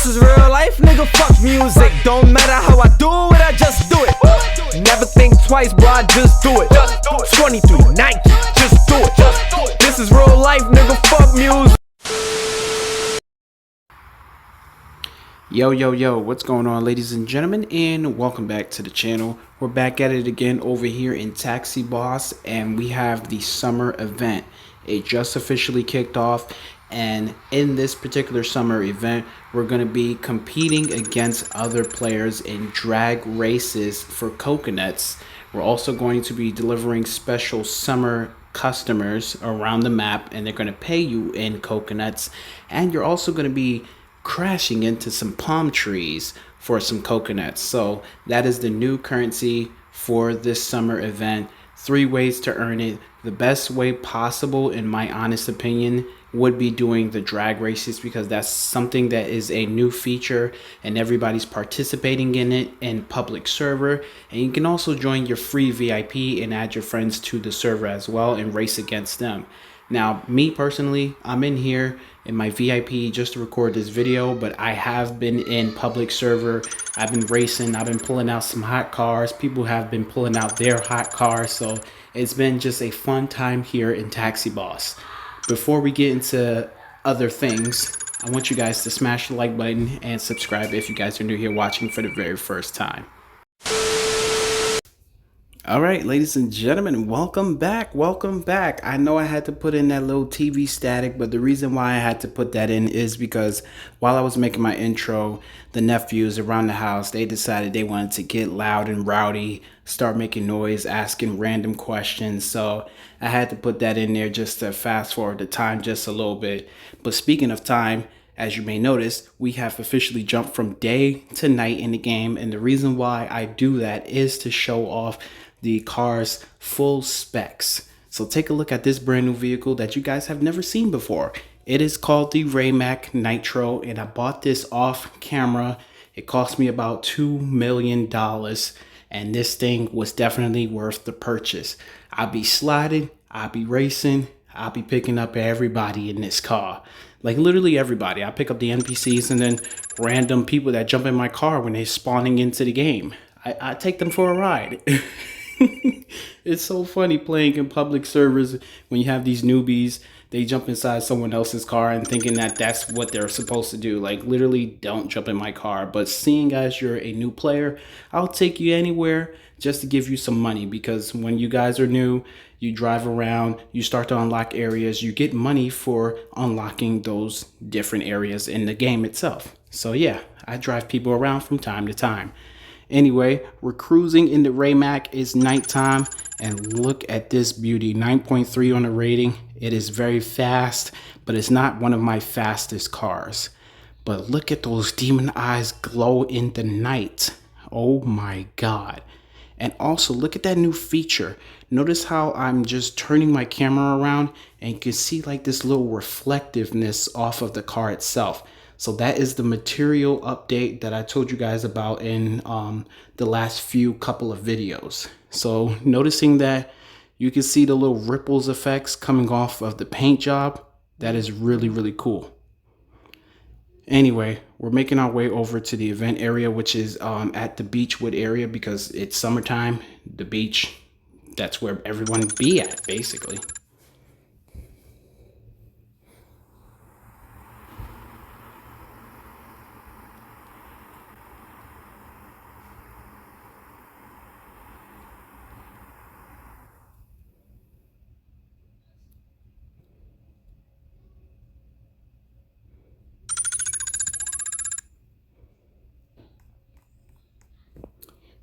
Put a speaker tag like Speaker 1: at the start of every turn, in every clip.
Speaker 1: This is real life, nigga, fuck music. Don't matter how I do it, I just do it. Never think twice, bro, I just do it. 23 Nike, just do it. This is real life, nigga, fuck music.
Speaker 2: Yo, what's going on, ladies and gentlemen, and welcome back to the channel. We're back at it again over here in Taxi Boss, and we have the summer event. It just officially kicked off, and in this particular summer event, we're going to be competing against other players in drag races for coconuts. We're also going to be delivering special summer customers around the map, and they're going to pay you in coconuts, and you're also going to be crashing into some palm trees for some coconuts. So that is the new currency for this summer event. 3 ways to earn it. The best way possible, in my honest opinion, would be doing the drag races, because that's something that is a new feature and everybody's participating in it in public server. And you can also join your free VIP and add your friends to the server as well and race against them. Now, me personally, I'm in here in my VIP just to record this video, but I have been in public server. I've been racing, I've been pulling out some hot cars. People have been pulling out their hot cars. So it's been just a fun time here in Taxi Boss. Before we get into other things, I want you guys to smash the like button and subscribe if you guys are new here watching for the very first time. All right, ladies and gentlemen, welcome back. I know I had to put in that little TV static, but the reason why I had to put that in is because while I was making my intro, the nephews around the house, they decided they wanted to get loud and rowdy, start making noise, asking random questions. So I had to put that in there just to fast forward the time just a little bit. But speaking of time, as you may notice, we have officially jumped from day to night in the game. And the reason why I do that is to show off the car's full specs. So take a look at this brand new vehicle that you guys have never seen before. It is called the Raymac Nitro, and I bought this off camera. It cost me about $2 million, and this thing was definitely worth the purchase. I'll be sliding, I'll be racing, I'll be picking up everybody in this car. Like literally everybody. I pick up the NPCs and then random people that jump in my car when they're spawning into the game. I take them for a ride. It's so funny playing in public servers when you have these newbies. They jump inside someone else's car and thinking that that's what they're supposed to do. Like literally, don't jump in my car. But seeing as you're a new player, I'll take you anywhere just to give you some money, because when you guys are new, you drive around, you start to unlock areas, you get money for unlocking those different areas in the game itself. So yeah, I drive people around from time to time. Anyway, we're cruising in the Raymac. It's nighttime, and look at this beauty. 9.3 on the rating. It is very fast, but it's not one of my fastest cars. But look at those demon eyes glow in the night. Oh my God. And also look at that new feature. Notice how I'm just turning my camera around and you can see like this little reflectiveness off of the car itself. So that is the material update that I told you guys about in the last few couple of videos. So noticing that you can see the little ripples effects coming off of the paint job, that is really, really cool. Anyway, we're making our way over to the event area, which is at the Beechwood area, because it's summertime. The beach, that's where everyone be at, basically.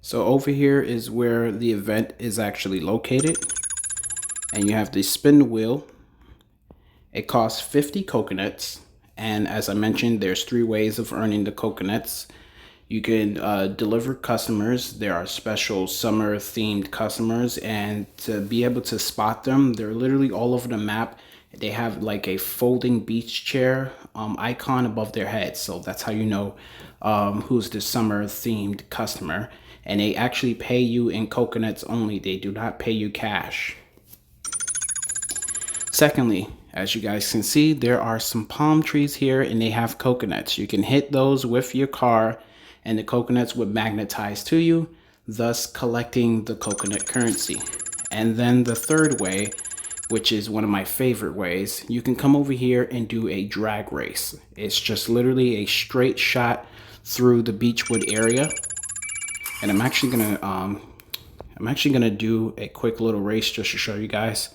Speaker 2: So over here is where the event is actually located, and you have to spin the wheel. It costs 50 coconuts, and as I mentioned, there's 3 ways of earning the coconuts. You can deliver customers. There are special summer themed customers, and to be able to spot them, they're literally all over the map. They have like a folding beach chair icon above their heads, so that's how you know who's the summer themed customer. And they actually pay you in coconuts only. They do not pay you cash. Secondly, As you guys can see, there are some palm trees here and they have coconuts. You can hit those with your car and the coconuts would magnetize to you, thus collecting the coconut currency. And then the third way, which is one of my favorite ways, you can come over here and do a drag race. It's just literally a straight shot through the Beechwood area. And I'm actually gonna do a quick little race just to show you guys.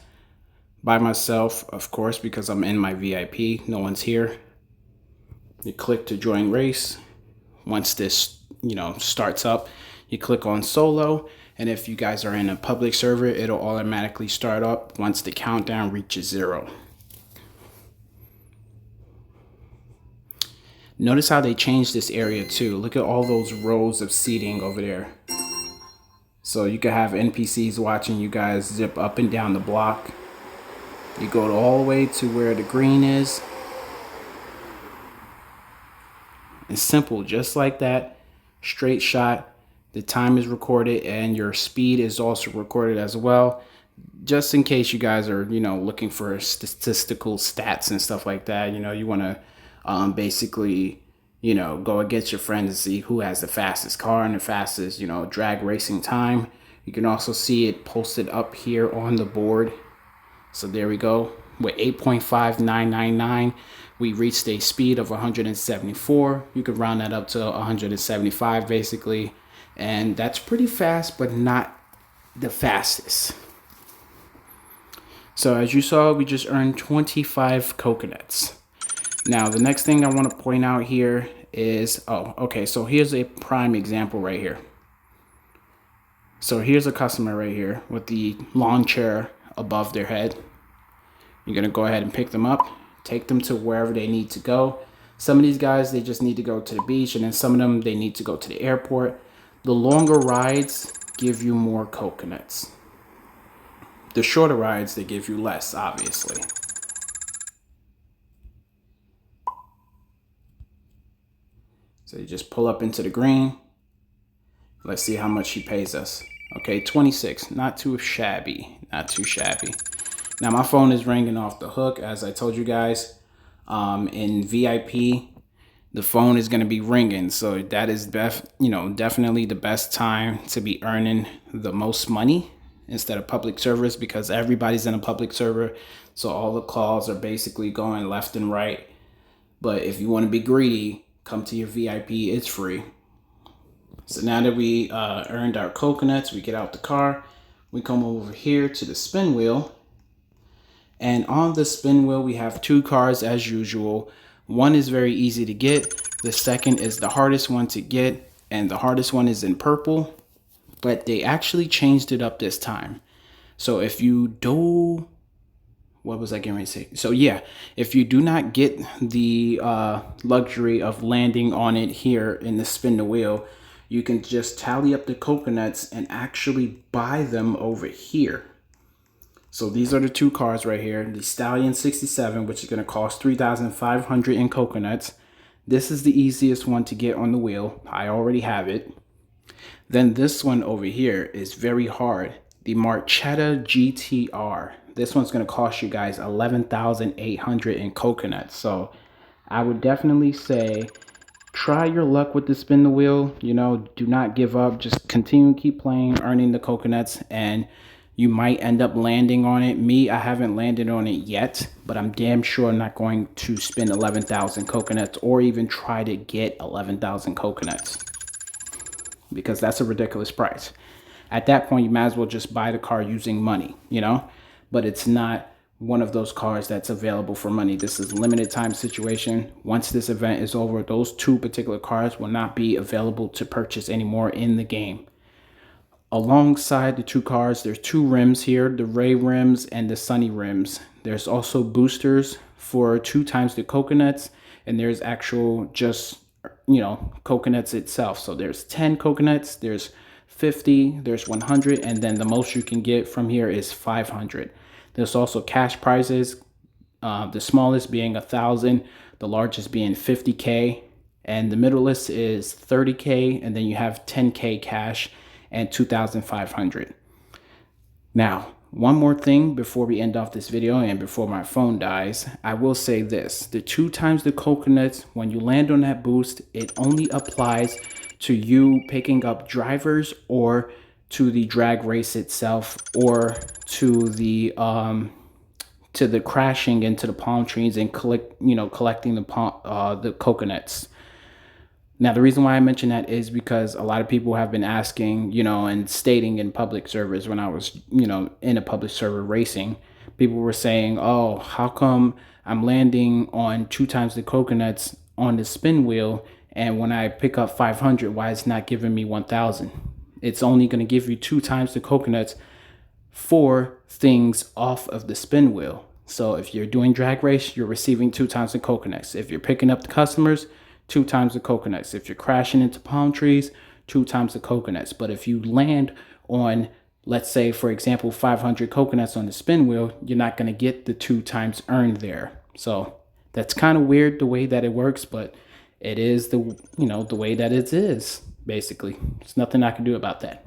Speaker 2: By myself, of course, because I'm in my VIP, no one's here. You click to join race. Once this, starts up, you click on solo. And if you guys are in a public server, it'll automatically start up once the countdown reaches 0. Notice how they changed this area too. Look at all those rows of seating over there. So you can have NPCs watching you guys zip up and down the block. You go all the way to where the green is. It's simple, just like that. Straight shot. The time is recorded and your speed is also recorded as well. Just in case you guys are, looking for statistical stats and stuff like that. You want to basically, go against your friends and see who has the fastest car and the fastest, drag racing time. You can also see it posted up here on the board. So there we go. With 8.5999, we reached a speed of 174. You could round that up to 175 basically. And that's pretty fast, but not the fastest. So as you saw, we just earned 25 coconuts. Now, the next thing I want to point out here is, so here's a prime example right here. So here's a customer right here with the lawn chair above their head. You're going to go ahead and pick them up, take them to wherever they need to go. Some of these guys, they just need to go to the beach, and then some of them, they need to go to the airport. The longer rides give you more coconuts. The shorter rides, they give you less, obviously. So you just pull up into the green. Let's see how much he pays us. Okay, 26, not too shabby, not too shabby. Now my phone is ringing off the hook, as I told you guys. In VIP, the phone is going to be ringing, so that is definitely the best time to be earning the most money instead of public servers, because everybody's in a public server, so all the calls are basically going left and right. But if you want to be greedy, come to your VIP, it's free. So now that we earned our coconuts, we get out the car, we come over here to the spin wheel. And on the spin wheel, we have 2 cars as usual. One is very easy to get. The second is the hardest one to get. And the hardest one is in purple. But they actually changed it up this time. So if you do... What was I getting ready to say? So yeah, if you do not get the luxury of landing on it here in the spin the wheel, you can just tally up the coconuts and actually buy them over here. So these are the 2 cars right here. The Stallion 67, which is going to cost 3,500 in coconuts. This is the easiest one to get on the wheel. I already have it. Then this one over here is very hard. The Marchetta GTR. This one's going to cost you guys 11,800 in coconuts. So I would definitely say try your luck with the spin the wheel. Do not give up. Just continue, keep playing, earning the coconuts, and you might end up landing on it. Me, I haven't landed on it yet, but I'm damn sure I'm not going to spend 11,000 coconuts or even try to get 11,000 coconuts, because that's a ridiculous price. At that point, you might as well just buy the car using money, but it's not one of those cars that's available for money. This is a limited time situation. Once this event is over, those 2 particular cars will not be available to purchase anymore in the game. Alongside the 2 cars, there's 2 rims here, the Ray rims and the Sunny rims. There's also boosters for 2 times the coconuts, and there's actual just, coconuts itself. So there's 10 coconuts, there's 50, there's 100, and then the most you can get from here is 500. There's also cash prizes, the smallest being 1,000, the largest being 50K, and the middle list is 30K, and then you have 10K cash and 2,500. Now, One more thing before we end off this video and before my phone dies, I will say this. The 2 times the coconuts, when you land on that boost, it only applies to you picking up drivers or to the drag race itself or to the crashing into the palm trees and collecting the coconuts. Now, the reason why I mention that is because a lot of people have been asking, and stating in public servers when I was, in a public server racing, people were saying, oh, how come I'm landing on 2 times the coconuts on the spin wheel, and when I pick up 500, why it's not giving me 1,000? It's only going to give you 2 times the coconuts for things off of the spin wheel. So if you're doing drag race, you're receiving 2 times the coconuts. If you're picking up the customers, 2 times the coconuts. If you're crashing into palm trees, 2 times the coconuts. But if you land on, let's say, for example, 500 coconuts on the spin wheel, you're not going to get the 2 times earned there. So that's kind of weird the way that it works, but it is the way that it is, basically. There's nothing I can do about that.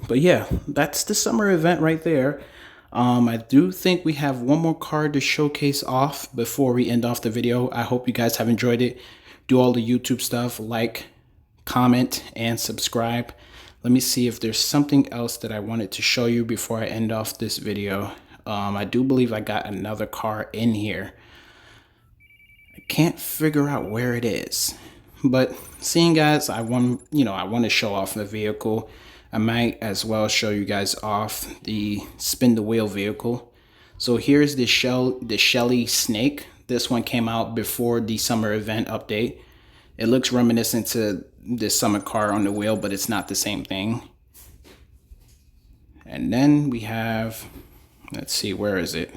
Speaker 2: But yeah, that's the summer event right there. I do think we have one more card to showcase off before we end off the video. I hope you guys have enjoyed it. Do all the YouTube stuff, like, comment, and subscribe. Let me see if there's something else that I wanted to show you before I end off this video. I do believe I got another car in here. I can't figure out where it is. But seeing guys, I want to show off the vehicle. I might as well show you guys off the spin the wheel vehicle. So here's the Shelly Snake. This one came out before the summer event update. It looks reminiscent to the summer car on the wheel, but it's not the same thing. And then we have, let's see, where is it?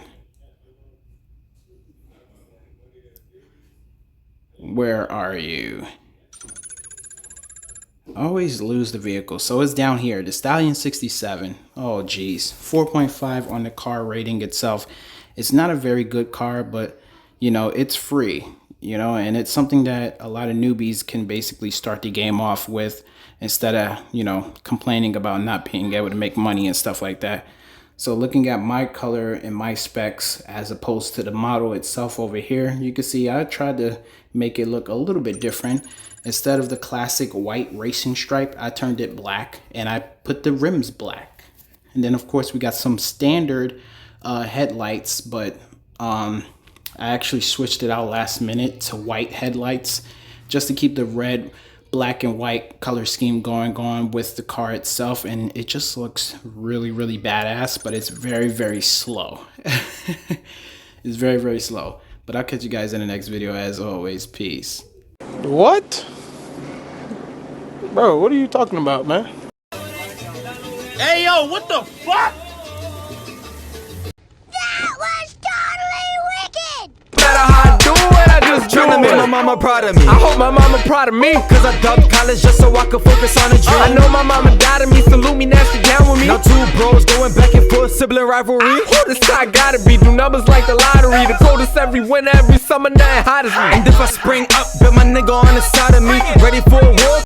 Speaker 2: Where are you? Always lose the vehicle. So it's down here, the Stallion 67. Oh geez, 4.5 on the car rating itself. It's not a very good car, but it's free, and it's something that a lot of newbies can basically start the game off with instead of complaining about not being able to make money and stuff like that. So looking at my color and my specs as opposed to the model itself over here, you can see I tried to make it look a little bit different. Instead of the classic white racing stripe, I turned it black and I put the rims black. And then of course we got some standard headlights, but I actually switched it out last minute to white headlights just to keep the red, black and white color scheme going on with the car itself, and it just looks really, really badass, but it's very, very slow. It's very, very slow. But I'll catch you guys in the next video. As always, peace.
Speaker 3: What? Bro, what are you talking about, man?
Speaker 4: Hey, yo, what the fuck?
Speaker 5: That was totally wicked!
Speaker 1: No matter how I do it, I just do it. Make my mama proud of me. I hope my mama proud of me, cause I dubbed college just so I could focus on the dream. I know my mama died of me, salute me, nasty down with me. Now 2 bros going back and forth, sibling rivalry. This how I gotta be, do numbers like the lottery. The coldest every winter, every summer, nothing hot as me. And if I spring up, bet my nigga on the side of me, ready for a war.